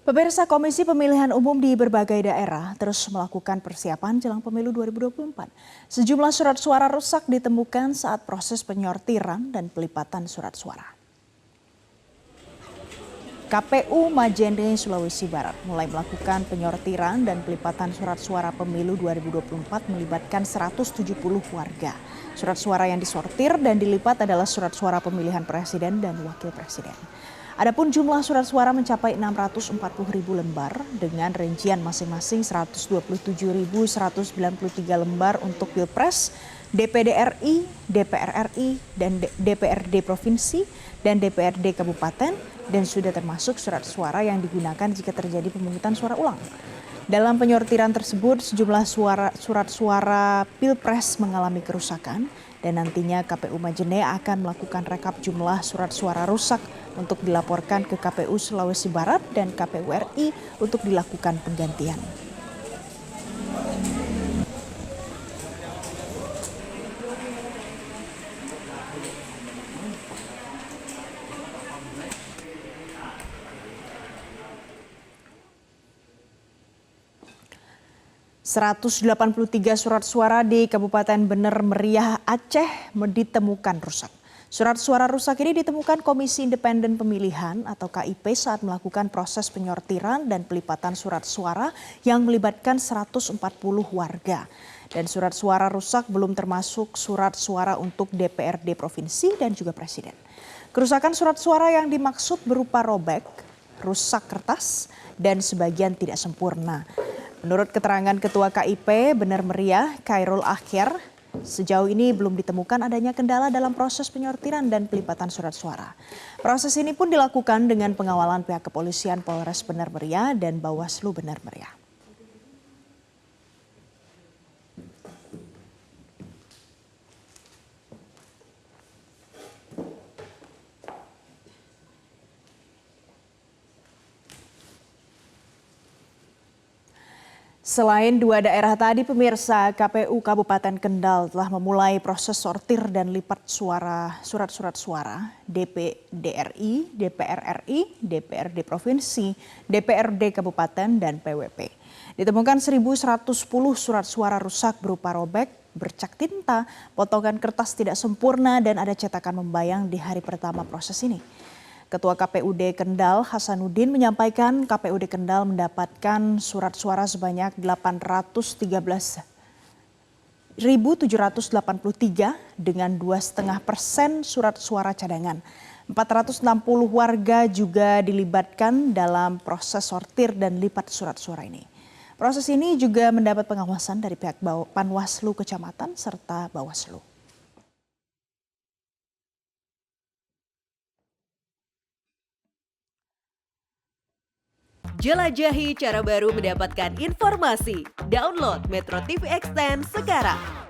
Pemirsa, Komisi Pemilihan Umum di berbagai daerah terus melakukan persiapan jelang pemilu 2024. Sejumlah surat suara rusak ditemukan saat proses penyortiran dan pelipatan surat suara. KPU Majene, Sulawesi Barat mulai melakukan penyortiran dan pelipatan surat suara pemilu 2024 melibatkan 170 warga. Surat suara yang disortir dan dilipat adalah surat suara pemilihan presiden dan wakil presiden. Adapun jumlah surat suara mencapai 640.000 lembar dengan rincian masing-masing 127.193 lembar untuk Pilpres, DPD RI, DPR RI, dan DPRD Provinsi, dan DPRD Kabupaten, dan sudah termasuk surat suara yang digunakan jika terjadi pemungutan suara ulang. Dalam penyortiran tersebut, sejumlah surat suara Pilpres mengalami kerusakan dan nantinya KPU Majene akan melakukan rekap jumlah surat suara rusak untuk dilaporkan ke KPU Sulawesi Barat dan KPU RI untuk dilakukan penggantian. 183 surat suara di Kabupaten Bener Meriah, Aceh ditemukan rusak. Surat suara rusak ini ditemukan Komisi Independen Pemilihan atau KIP saat melakukan proses penyortiran dan pelipatan surat suara yang melibatkan 140 warga. Dan surat suara rusak belum termasuk surat suara untuk DPRD Provinsi dan juga Presiden. Kerusakan surat suara yang dimaksud berupa robek, rusak kertas, dan sebagian tidak sempurna. Menurut keterangan Ketua KIP Bener Meriah, Khairul Akhir, sejauh ini belum ditemukan adanya kendala dalam proses penyortiran dan pelipatan surat suara. Proses ini pun dilakukan dengan pengawalan pihak kepolisian Polres Bener Meriah dan Bawaslu Bener Meriah. Selain dua daerah tadi, pemirsa, KPU Kabupaten Kendal telah memulai proses sortir dan lipat surat-surat suara DPD RI, DPR RI, DPRD Provinsi, DPRD Kabupaten, dan PWP. Ditemukan 1.110 surat suara rusak berupa robek, bercak tinta, potongan kertas tidak sempurna, dan ada cetakan membayang di hari pertama proses ini. Ketua KPUD Kendal Hasanuddin menyampaikan KPUD Kendal mendapatkan surat suara sebanyak 813.783 dengan 2,5% surat suara cadangan. 460 warga juga dilibatkan dalam proses sortir dan lipat surat suara ini. Proses ini juga mendapat pengawasan dari pihak Panwaslu Kecamatan serta Bawaslu. Jelajahi cara baru mendapatkan informasi. Download Metro TV Extend sekarang.